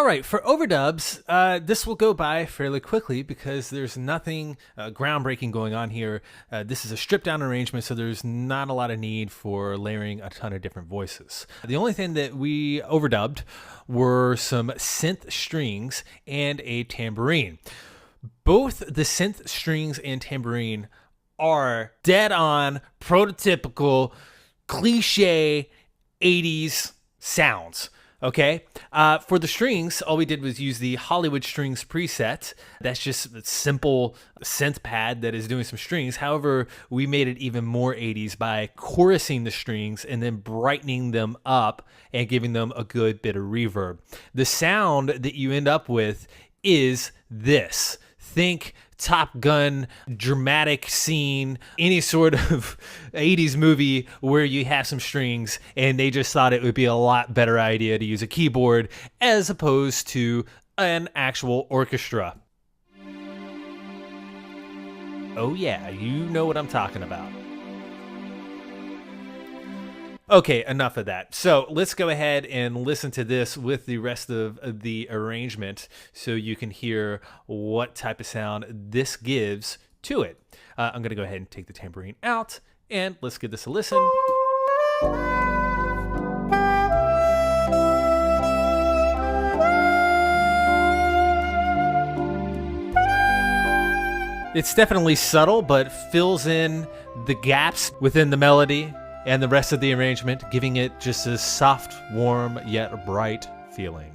All right, for overdubs, this will go by fairly quickly because there's nothing groundbreaking going on here. This is a stripped down arrangement, so there's not a lot of need for layering a ton of different voices. The only thing that we overdubbed were some synth strings and a tambourine. Both the synth strings and tambourine are dead on, prototypical, cliche 80s sounds. Okay. For the strings, all we did was use the Hollywood Strings preset. That's just a simple synth pad that is doing some strings. However, we made it even more 80s by chorusing the strings and then brightening them up and giving them a good bit of reverb. The sound that you end up with is this. Think Top Gun dramatic scene, any sort of 80s movie where you have some strings, and they just thought it would be a lot better idea to use a keyboard as opposed to an actual orchestra. Oh yeah, you know what I'm talking about. Okay, enough of that. So let's go ahead and listen to this with the rest of the arrangement so you can hear what type of sound this gives to it. I'm going to go ahead and take the tambourine out, and let's give this a listen. It's definitely subtle, but fills in the gaps within the melody and the rest of the arrangement, giving it just a soft, warm, yet bright feeling.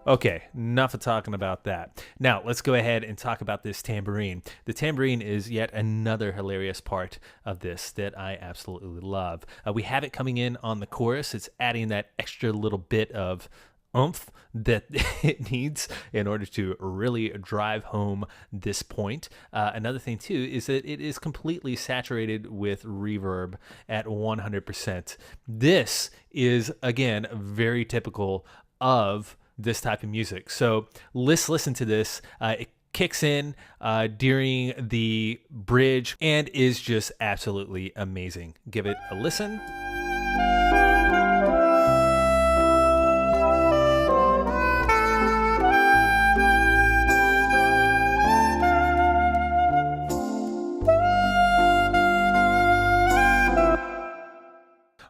Okay, enough of talking about that. Now, let's go ahead and talk about this tambourine. The tambourine is yet another hilarious part of this that I absolutely love. We have it coming in on the chorus. It's adding that extra little bit of oomph that it needs in order to really drive home this point. Another thing too is that it is completely saturated with reverb at 100%. This is again very typical of this type of music. So let's listen to this. It kicks in during the bridge and is just absolutely amazing. Give it a listen.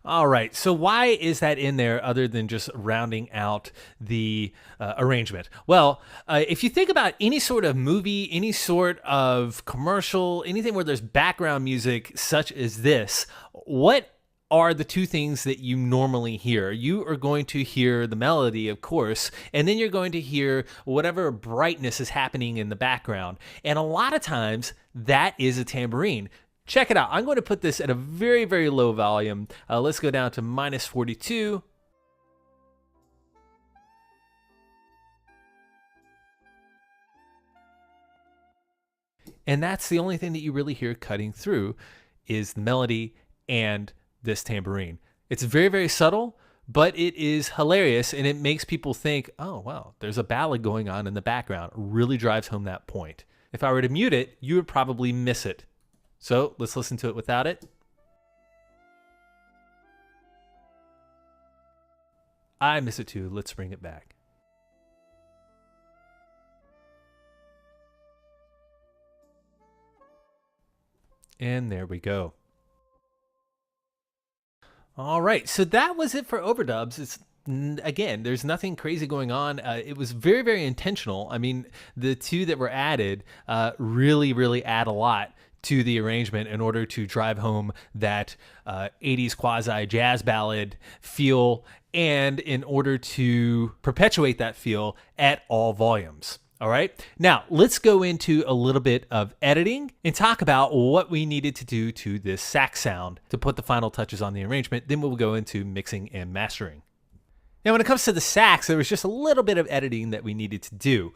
All right, so why is that in there other than just rounding out the arrangement? Well, if you think about any sort of movie, any sort of commercial, anything where there's background music such as this, what are the two things that you normally hear? You are going to hear the melody, of course, and then you're going to hear whatever brightness is happening in the background. And a lot of times, that is a tambourine. Check it out. I'm going to put this at a very, very low volume. Let's go down to minus 42. And that's the only thing that you really hear cutting through is the melody and this tambourine. It's very, very subtle, but it is hilarious, and it makes people think, oh, wow, there's a ballad going on in the background. It really drives home that point. If I were to mute it, you would probably miss it. So let's listen to it without it. I miss it too. Let's bring it back. And there we go. All right, so that was it for overdubs. It's again, there's nothing crazy going on. It was very, very intentional. I mean, the two that were added really, really add a lot to the arrangement in order to drive home that 80s quasi jazz ballad feel and in order to perpetuate that feel at all volumes. All right. Now let's go into a little bit of editing and talk about what we needed to do to this sax sound to put the final touches on the arrangement. Then we'll go into mixing and mastering. Now, when it comes to the sax, there was just a little bit of editing that we needed to do.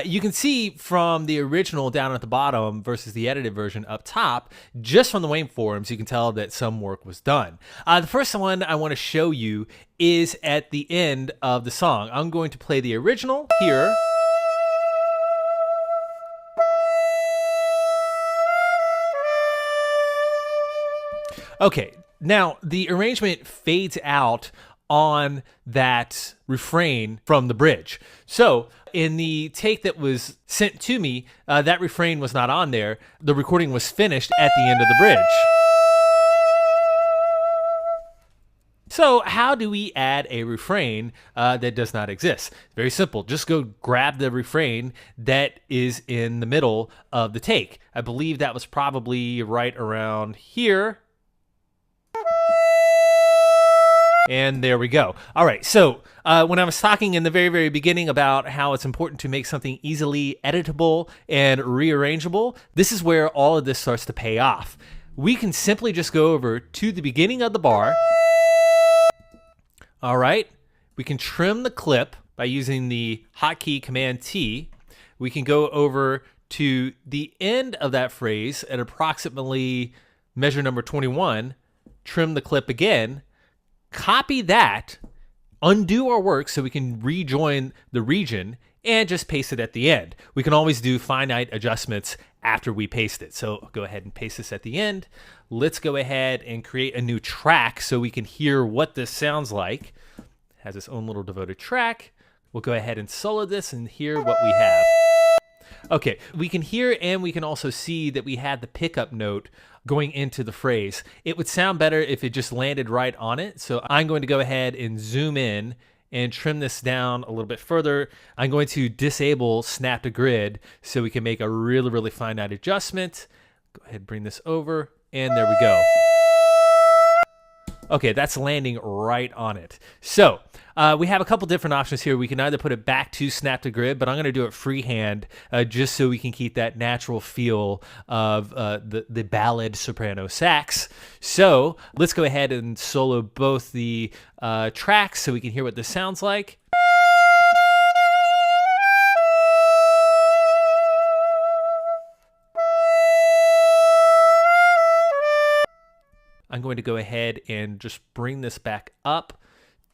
You can see from the original down at the bottom versus the edited version up top, just from the waveforms, you can tell that some work was done. The first one I want to show you is at the end of the song. I'm going to play the original here. Okay, Now, the arrangement fades out on that refrain from the bridge. So in the take that was sent to me, that refrain was not on there. The recording was finished at the end of the bridge. So how do we add a refrain that does not exist? Very simple. Just go grab the refrain that is in the middle of the take. I believe that was probably right around here. And there we go. All right, so when I was talking in the very, very beginning about how it's important to make something easily editable and rearrangeable, this is where all of this starts to pay off. We can simply just go over to the beginning of the bar. All right, we can trim the clip by using the hotkey Command T. We can go over to the end of that phrase at approximately measure number 21, trim the clip again, copy that, undo our work so we can rejoin the region, and just paste it at the end. We can always do finite adjustments after we paste it. So I'll go ahead and paste this at the end. Let's go ahead and create a new track so we can hear what this sounds like. It has its own little devoted track. We'll go ahead and solo this and hear what we have. Okay, we can hear and we can also see that we had the pickup note going into the phrase. It would sound better if it just landed right on it. So I'm going to go ahead and zoom in and trim this down a little bit further. I'm going to disable snap to grid so we can make a really, really finite adjustment. Go ahead and bring this over, and there we go. Okay, that's landing right on it. So we have a couple different options here. We can either put it back to snap to grid, but I'm going to do it freehand just so we can keep that natural feel of the ballad soprano sax. So let's go ahead and solo both the tracks so we can hear what this sounds like. I'm going to go ahead and just bring this back up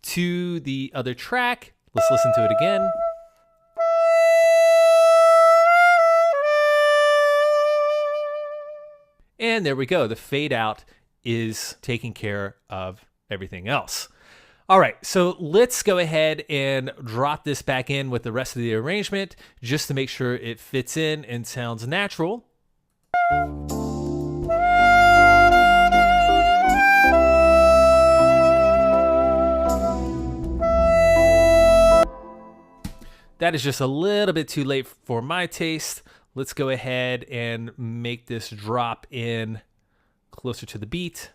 to the other track. Let's listen to it again. And there we go. The fade out is taking care of everything else. All right, so let's go ahead and drop this back in with the rest of the arrangement just to make sure it fits in and sounds natural. That is just a little bit too late for my taste. Let's go ahead and make this drop in closer to the beat.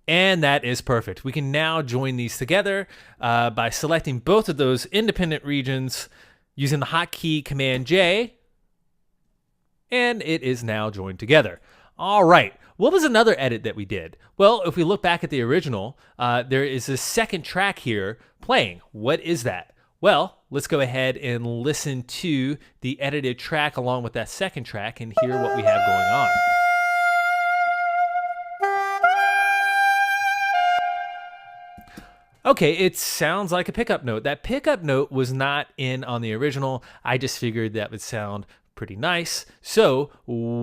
And that is perfect. We can now join these together by selecting both of those independent regions using the hotkey Command J. And it is now joined together. All right, what was another edit that we did? Well, if we look back at the original, there is a second track here playing. What is that? Well, let's go ahead and listen to the edited track along with that second track and hear what we have going on. Okay, it sounds like a pickup note. That pickup note was not in on the original. I just figured that would sound pretty nice. So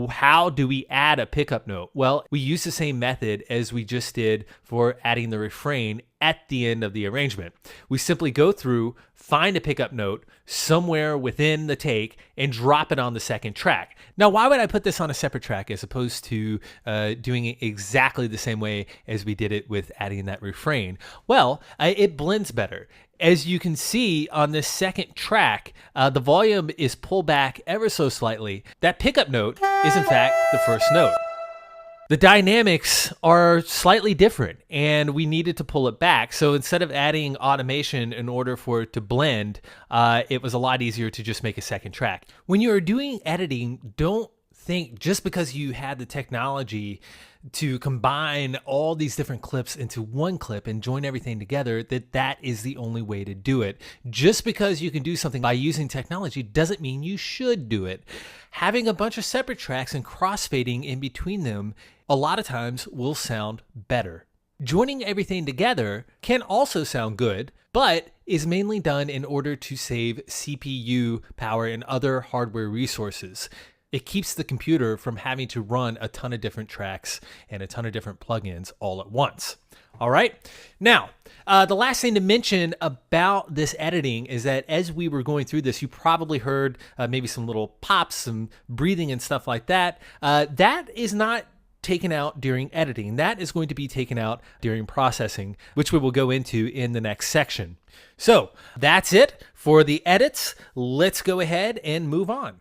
how do we add a pickup note? Well, we use the same method as we just did for adding the refrain at the end of the arrangement. We simply go through, find a pickup note somewhere within the take, and drop it on the second track. Now, why would I put this on a separate track as opposed to doing it exactly the same way as we did it with adding that refrain? Well, it blends better. As you can see on this second track, the volume is pulled back ever so slightly. That pickup note is in fact the first note. The dynamics are slightly different and we needed to pull it back. So instead of adding automation in order for it to blend, it was a lot easier to just make a second track. When you're doing editing, don't think just because you had the technology to combine all these different clips into one clip and join everything together, that is the only way to do it. Just because you can do something by using technology doesn't mean you should do it. Having a bunch of separate tracks and crossfading in between them a lot of times will sound better. Joining everything together can also sound good, but is mainly done in order to save CPU power and other hardware resources. It keeps the computer from having to run a ton of different tracks and a ton of different plugins all at once. All right. Now, the last thing to mention about this editing is that as we were going through this, you probably heard maybe some little pops, some breathing and stuff like that. That is not taken out during editing. That is going to be taken out during processing, which we will go into in the next section. So that's it for the edits. Let's go ahead and move on.